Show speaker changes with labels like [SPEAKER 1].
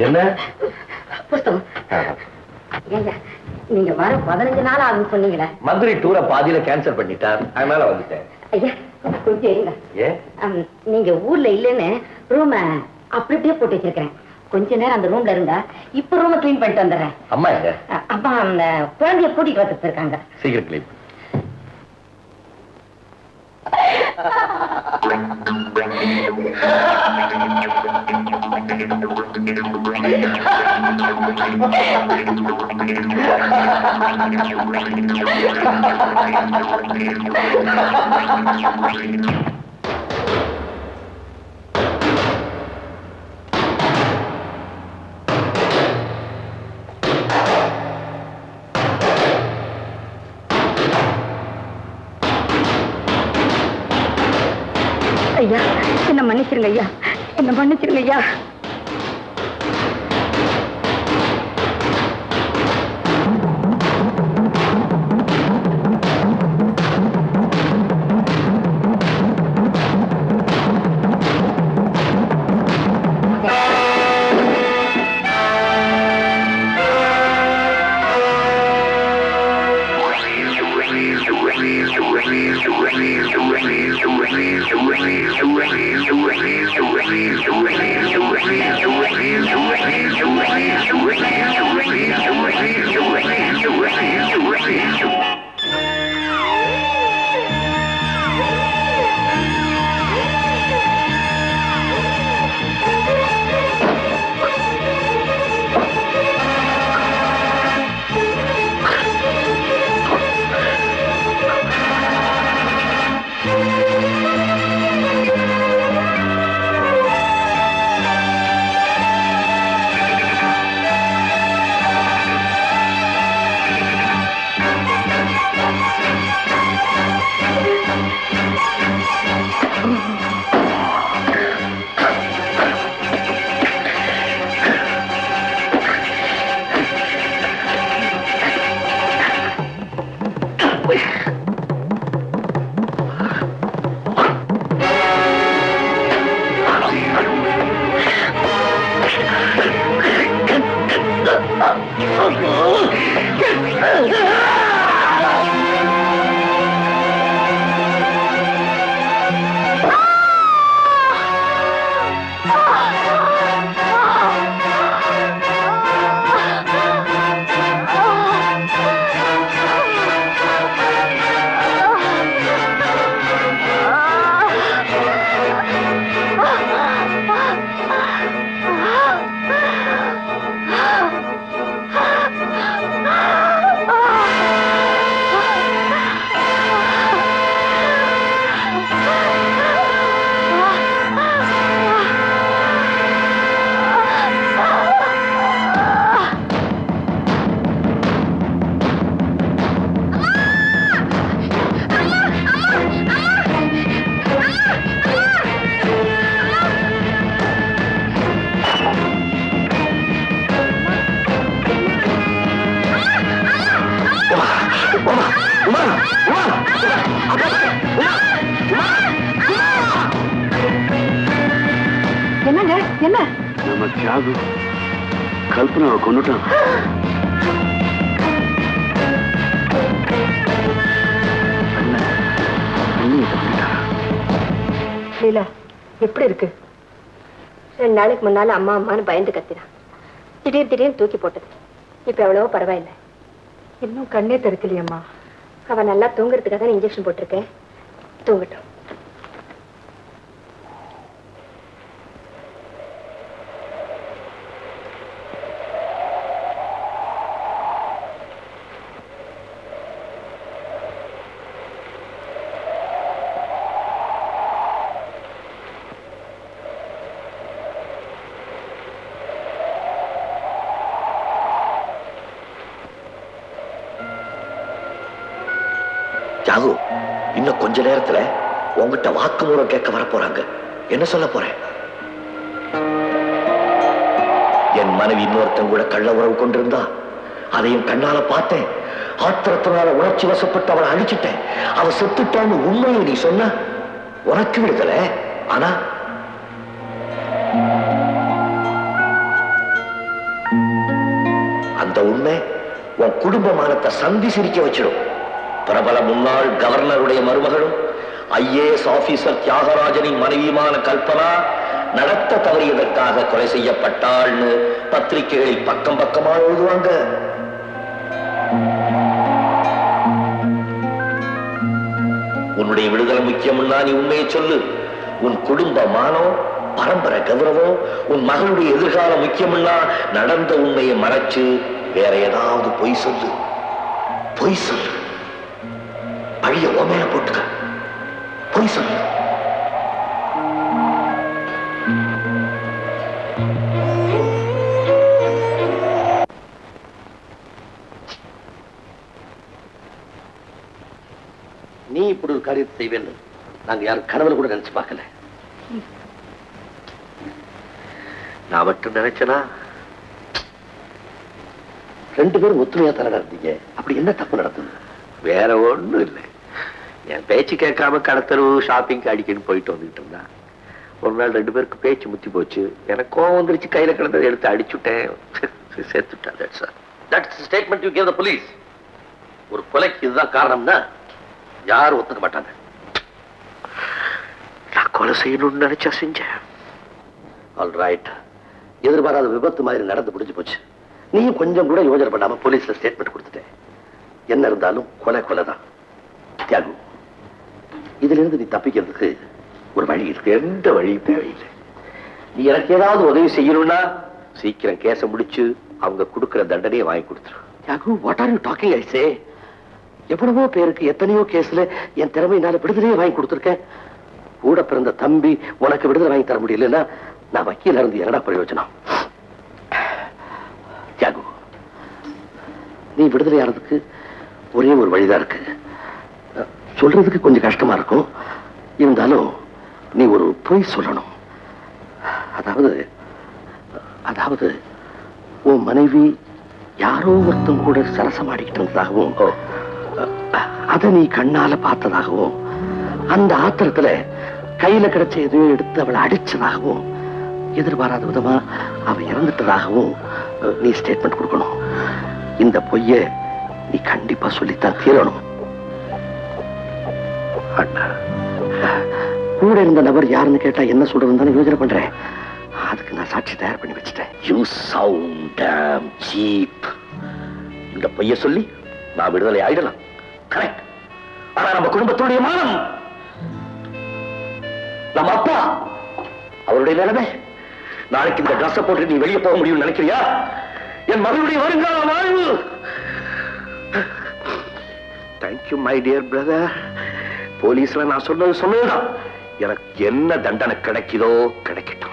[SPEAKER 1] என்ன
[SPEAKER 2] புஸ்தகம்? நீங்க வர 15 நாள் ஆகும் சொன்னீங்களே.
[SPEAKER 1] மதுரை டூரை பாதியில கேன்சல் பண்ணிட்டார், அதனால வந்துட்டேன்.
[SPEAKER 2] ஐயா கொஞ்சம் இருங்க.
[SPEAKER 1] ஏன்?
[SPEAKER 2] நீங்க ஊர்ல இல்லைன்னு ரூம அப்படியே போட்டு வச்சிருக்கேன். கொஞ்ச நேரம் அந்த ரூம்ல இருந்தா இப்ப ரூம கிளீன் பண்ணிட்டு வந்துடுறேன்.
[SPEAKER 1] அம்மா எங்க?
[SPEAKER 2] அம்மா அந்த குழந்தைய கூட்டிட்டு வந்துட்டு இருக்காங்க.
[SPEAKER 1] சீக்கிரம் கிளீன்.
[SPEAKER 2] ஐயா என்ன மன்னிச்சிருங்க ஐயா, என்ன மன்னிச்சிருங்க ஐயா. என்னங்க என்ன? நம்ம தியாகு கல்பனாவை கொண்டுட்டான். லீலா எப்படி இருக்கு? 2 நாளைக்கு முன்னால அம்மா அம்மான்னு பயந்து கத்தினான். திடீர்னு தூக்கி போட்டது. இப்ப எவ்வளவோ பரவாயில்லை. இன்னும் கண்ணே திறக்கலையம்மா. அவன் நல்லா தூங்குறதுக்காக தான் இன்ஜெக்ஷன் போட்டிருக்கேன். தூங்கட்டும்.
[SPEAKER 1] ஜாகு, இன்னும் கொஞ்ச நேரத்துல உங்ககிட்ட வாக்குமூலம் கேட்க வர போறாங்க. என்ன சொல்ல போறேன்? என் மனைவி இன்னொருத்தன் கூட கள்ள உறவு கொண்டிருந்தா அதையும் கண்ணால பார்த்தேன். ஆத்திரத்தினால உணர்ச்சி வசப்பட்டு அவளை அழிச்சிட்டேன். அவ செத்துட்டான்னு உண்மையை நீ சொன்ன உனக்கு விடுதலை. ஆனா உன் குடும்பமானத்தை சந்தி சிரிக்க வச்சிடும். பிரபல முன்னாள் கவர்னருடைய மருமகளும் ஐஏஎஸ் ஆபீசர் தியாகராஜனின் மனைவியுமான கல்பனா நடத்த தவறியதற்காக கொலை செய்யப்பட்டாள்னு பத்திரிகைகளில் பக்கம் பக்கமா எழுதுவாங்க. உன்னுடைய விடுதலை முக்கியம்னா நீ உண்மையை சொல்லு. உன் குடும்ப மானம், பரம்பரை கௌரவம், உன் மகளுடைய எதிர்காலம் முக்கியம்னா நடந்த உண்மையை மறைச்சு வேற ஏதாவது பொய் சொல்லு. பொய் சொல்லு. பழிய ஓமையில போட்டுக்க. பொய் சொல்லு.
[SPEAKER 3] நீ இப்படி ஒரு காரியத்தை செய்வேன்னு நாங்க யாரும் கனவுல கூட நினைச்சு பார்க்கல. நான் மட்டும் நினைச்சனா? ரெண்டு பேரும் ஒத்துமையா தானே நடந்தீங்க. அப்படி என்ன தப்பு நடந்தது? வேற ஒண்ணும் இல்லை. என் பேச்சு கேட்காம கடத்தரு ஷாப்பிங் அடிக்கன்னு போயிட்டு வந்துட்டு இருந்தா ஒரு நாள் ரெண்டு பேருக்கு பேச்சு முத்தி போச்சு. எனக்கு கோவம் வந்துருச்சு. கையில கிடந்ததை எடுத்து அடிச்சுட்டேன். சேர்த்துட்டேன். ஒரு கொலைக்கு இதுதான் காரணம்னா யாரும் ஒத்துக்க மாட்டாங்க. நான் கொலை செய்யணும்னு நினைச்சா செஞ்சேன். ஆல்ரைட். எதிர்பாராத விபத்து மாதிரி நடந்து முடிஞ்சு போச்சு. நீயும் கொஞ்சம் கூட யோசனை பண்ணாம போலீஸ்ல ஸ்டேட்மெண்ட் கொடுத்துட்டேன். என்ன இருந்தாலும் கொலை கொலைதான். தியாகு, இதுல இருந்து நீ தப்பிக்கிறதுக்கு ஒரு வழி இருக்கு. எந்த வழியும் தேவையில்லை. நீ எனக்கு ஏதாவது உதவி செய்யணும்னா சீக்கிரம் கேஸை முடிச்சு அவங்க கொடுக்கிற தண்டனையை வாங்கி கொடுத்துரு. Thiyagu, what are you talking? I say, எவ்வளவோ பேருக்கு எத்தனையோ கேஸ்ல என் திறமையினால விடுதலையே வாங்கி கொடுத்துருக்கேன். கூட பிறந்த தம்பி உனக்கு விடுதலை வாங்கி தர முடியலன்னா நான் வக்கீல இருந்து என்னடா பிரயோஜனம்? தியாகு, நீ விடுதலை ஆறதுக்கு ஒரே ஒரு வழிதான் இருக்கு. சொல்றதுக்கு கொஞ்சம் கஷ்டமா இருக்கும். இருந்தாலும் நீ ஒரு பொய் சொல்லணும். அதாவது உன் மனைவி யாரோ ஒருத்தம் கூட சரசமாடிக்கிட்டு இருந்ததாகவும் அதை நீ கண்ணால பார்த்ததாகவும் அந்த ஆத்திரத்துல கையில கிடைச்ச எதையோ எடுத்து அவளை அடிச்சதாகவும் எதிர்பாராத விதமா அவ இறந்துட்டதாகவும் நீ ஸ்டேட்மெண்ட் கொடுக்கணும். இந்த பொய்ய நீ கண்டிப்பா சொல்லித்தான் தீரணும். அண்ணா, கூட இருந்த நபர் யாருன்னு கேட்டா என்ன சொல்றதுன்னு யோசனை பண்றேன். அதுக்கு நான் சாட்சி தயார் பண்ணி வச்சுட்டேன்.
[SPEAKER 1] You sound damn cheap. இந்த பொய்ய சொல்லி நான் விடுதலை ஆயிடலாம். கரெக்ட். ஆனா நம்ம குடும்பத்துடைய மானம், நம்ம அப்பா, அவருடைய நிலைமை, நாளைக்கு இந்த ட்ரெஸ் போட்டு நீ வெளியே போக முடியும்னு நினைக்கிறியா? என் மகளுடைய வருங்கால வாழ்வு. Thank you my dear brother. போலீஸ்ல நான் சொன்னதுதான். எனக்கு என்ன தண்டனை கிடைக்குதோ கிடைக்கட்டும்.